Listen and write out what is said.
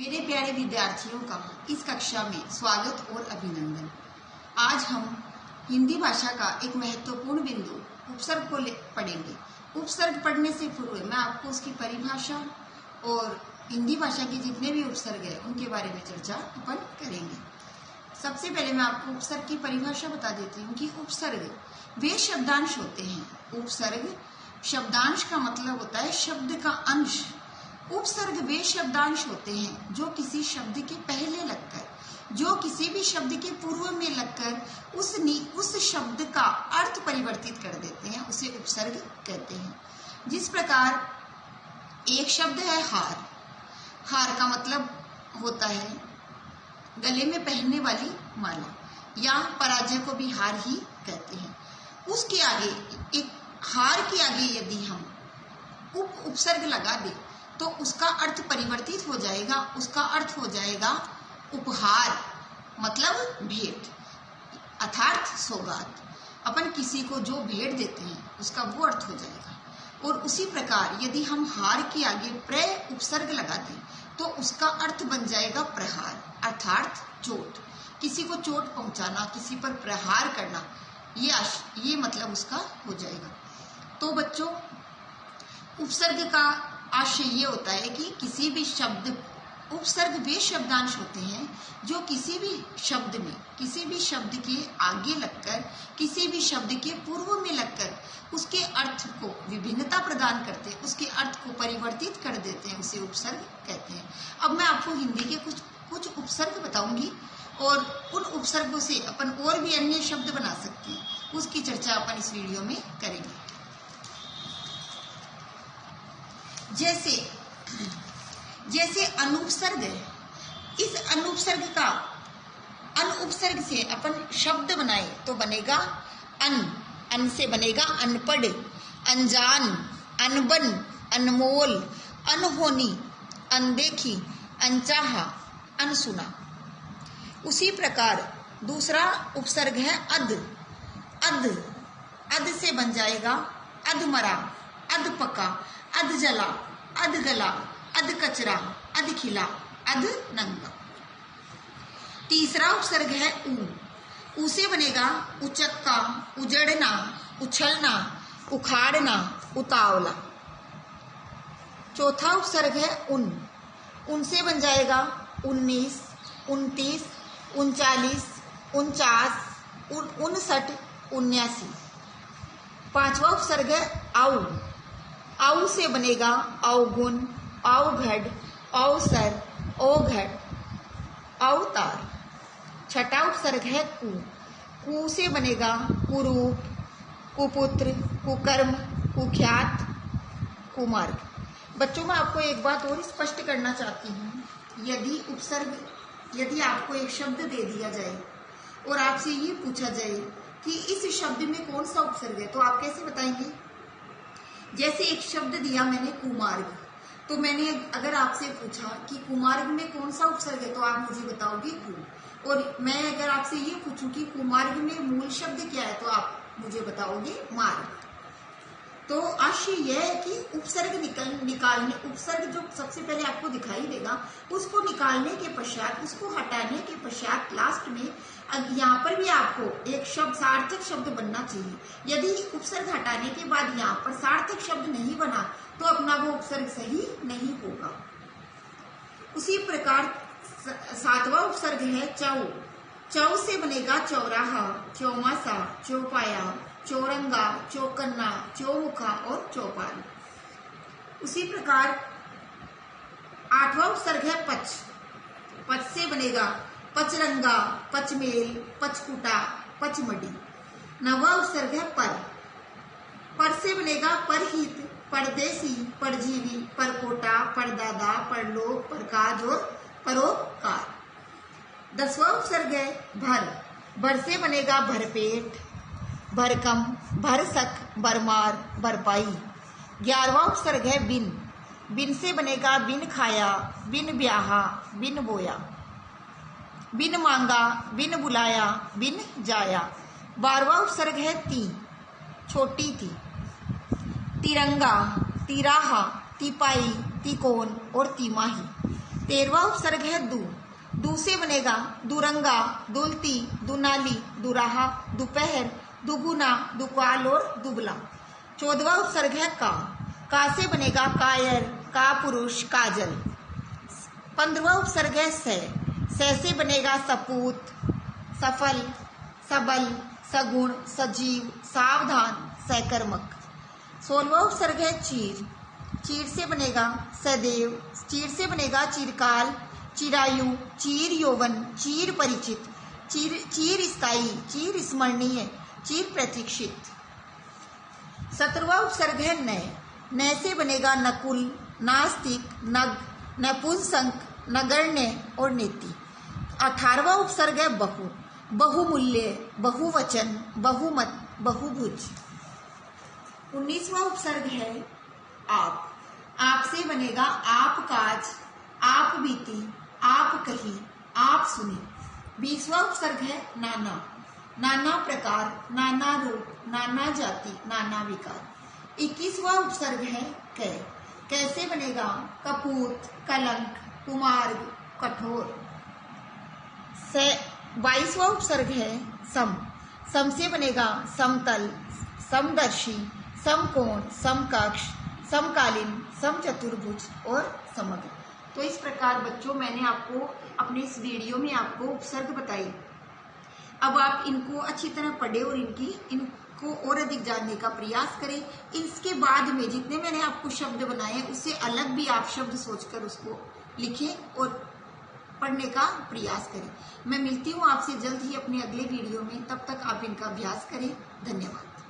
मेरे प्यारे विद्यार्थियों का इस कक्षा में स्वागत और अभिनंदन। आज हम हिंदी भाषा का एक महत्वपूर्ण बिंदु उपसर्ग को पढ़ेंगे। उपसर्ग पढ़ने से पूर्व मैं आपको उसकी परिभाषा और हिंदी भाषा के जितने भी उपसर्ग है उनके बारे में चर्चा अपन करेंगे। सबसे पहले मैं आपको उपसर्ग की परिभाषा बता देती हूँ कि उपसर्ग वे शब्दांश होते हैं। उपसर्ग शब्दांश का मतलब होता है शब्द का अंश। उपसर्ग वे शब्दांश होते हैं जो किसी शब्द के पहले लगकर, जो किसी भी शब्द के पूर्व में लगकर उस शब्द का अर्थ परिवर्तित कर देते हैं, उसे उपसर्ग कहते हैं। जिस प्रकार एक शब्द है हार। हार का मतलब होता है गले में पहनने वाली माला, या पराजय को भी हार ही कहते हैं। उसके आगे एक हार के आगे यदि हम उपसर्ग लगा दें तो उसका अर्थ परिवर्तित हो जाएगा। उसका अर्थ हो जाएगा उपहार, मतलब भेंट, अर्थात सौगात। अपन किसी को जो भेंट देते हैं उसका वो अर्थ हो जाएगा। और उसी प्रकार यदि हम हार के आगे प्रय उपसर्ग लगा दें तो उसका अर्थ बन जाएगा प्रहार, अर्थात चोट। किसी को चोट पहुंचाना, किसी पर प्रहार करना, ये मतलब उसका हो जाएगा। तो बच्चों, उपसर्ग का आशय ये होता है कि किसी भी शब्द, उपसर्ग वे शब्दांश होते हैं जो किसी भी शब्द में, किसी भी शब्द के आगे लगकर, किसी भी शब्द के पूर्व में लगकर उसके अर्थ को विभिन्नता प्रदान करते हैं, उसके अर्थ को परिवर्तित कर देते हैं, उसे उपसर्ग कहते हैं। अब मैं आपको हिंदी के कुछ उपसर्ग बताऊंगी और उन उपसर्गों से अपन और भी अन्य शब्द बना सकते हैं, उसकी चर्चा अपन इस वीडियो में करेंगे। जैसे अनुपसर्ग है। इस अनुपसर्ग से अपन शब्द बनाए तो बनेगा अन से बनेगा अनपढ़, अनजान, अनबन, अनमोल, अनहोनी, अनदेखी, अनचाहा, अनसुना। उसी प्रकार दूसरा उपसर्ग है अध से बन जाएगा अधमरा, अधपका, अध जला, अध गला, अध कचरा, अध खिला, अध नंगा। तीसरा उपसर्ग है ऊ से बनेगा उचक्का, उजड़ना, उछलना, उखाड़ना, उतावला। चौथा उपसर्ग है उन से बन जाएगा 19, 29, 39, 49, 59, 79। पांचवा उपसर्ग है आऊ से बनेगा अवगुण, अवघड़, अवसर, औघड़, अवतार। छठा उपसर्ग है कु से बनेगा कुरूप, कुपुत्र, कुकर्म, कुख्यात, कुमार्ग। बच्चों, मैं आपको एक बात और स्पष्ट करना चाहती हूँ। यदि आपको एक शब्द दे दिया जाए और आपसे ये पूछा जाए कि इस शब्द में कौन सा उपसर्ग है, तो आप कैसे बताएंगे? जैसे एक शब्द दिया मैंने कुमार्ग, तो मैंने अगर आपसे पूछा कि कुमार्ग में कौन सा उपसर्ग है तो आप मुझे बताओगे कु। और मैं अगर आपसे ये पूछूं कि कुमार्ग में मूल शब्द क्या है तो आप मुझे बताओगे मार्ग। तो आशय यह है कि उपसर्ग निकालने, उपसर्ग जो सबसे पहले आपको दिखाई देगा उसको निकालने के पश्चात, उसको हटाने के पश्चात लास्ट में यहाँ पर भी आपको एक शब्द, सार्थक शब्द बनना चाहिए। यदि उपसर्ग हटाने के बाद यहाँ पर सार्थक शब्द नहीं बना तो अपना वो उपसर्ग सही नहीं होगा। उसी प्रकार सातवां उपसर्ग है चौ से बनेगा चौराहा, चौमासा, चौपाया, चौरंगा, चौकन्ना, चौमुखा और चौपाल। उसी प्रकार आठवां उपसर्ग है पच से बनेगा पचरंगा, पचमेल, पचकुटा, पचमढ़ी। नवा उपसर्ग है पर से बनेगा परहित, परदेसी, परजीवी, परकोटा, परदादा, परलोक, परकाज और परोपकार। 10वां उपसर्ग है भर से बनेगा भरपेट, भरकम, भरसक, भरमार, भरपाई। 11वां उपसर्ग है बिन से बनेगा बिन खाया, बिन ब्याहा, बिन बोया, बिन मांगा, बिन बुलाया, बिन जाया। 12वां उपसर्ग है छोटी थी, तिरंगा, तिराहा, तिपाई, तिकोन और तिमाही। 13वां उपसर्ग है दू। दू से बनेगा दुरंगा, दुलती, दुनाली, दुराहा, दोपहर, दुगुना, दुकाल और दुबला। 14वां उपसर्ग है का से बनेगा कायर, का पुरुष, काजल। 15वां उपसर्ग है से से बनेगा सपूत, सफल, सबल, सगुण, सजीव, सावधान, सकर्मक। 16वां उपसर्ग है चीर। चीर से बनेगा सदैव, चीर से बनेगा चिरकाल, चिरायु, चीर यौवन, चीर परिचित, चीर स्थायी, चीर स्मरणीय, चीर प्रतीक्षित। 17वां उपसर्ग है न से बनेगा नकुल, नास्तिक, नग, नपुंसक, नगण्य और नेति। 18वां उपसर्ग है बहु। बहुमूल्य, बहुवचन, बहुमत, बहुभुज। 19वां उपसर्ग है आप। आप से बनेगा आप काज, आप बीती, आप कही, आप सुनी। 20वां उपसर्ग है नाना। नाना प्रकार, नाना रूप, नाना जाति, नाना विकार। 21वां उपसर्ग है कैसे बनेगा कपूत, कलंक, कुमार्ग, कठोर। 22वां उपसर्ग है सम। सम से बनेगा समतल, समदर्शी, समकोण, समकक्ष, समकालीन, समचतुर्भुज और समग्र। तो इस प्रकार बच्चों मैंने आपको अपने इस वीडियो में आपको उपसर्ग बताए। अब आप इनको अच्छी तरह पढ़े और इनको और अधिक जानने का प्रयास करें। इसके बाद में जितने मैंने आपको शब्द बनाए उससे अलग भी आप शब्द सोचकर उसको लिखें और पढ़ने का प्रयास करें। मैं मिलती हूँ आपसे जल्द ही अपने अगले वीडियो में। तब तक आप इनका अभ्यास करें। धन्यवाद।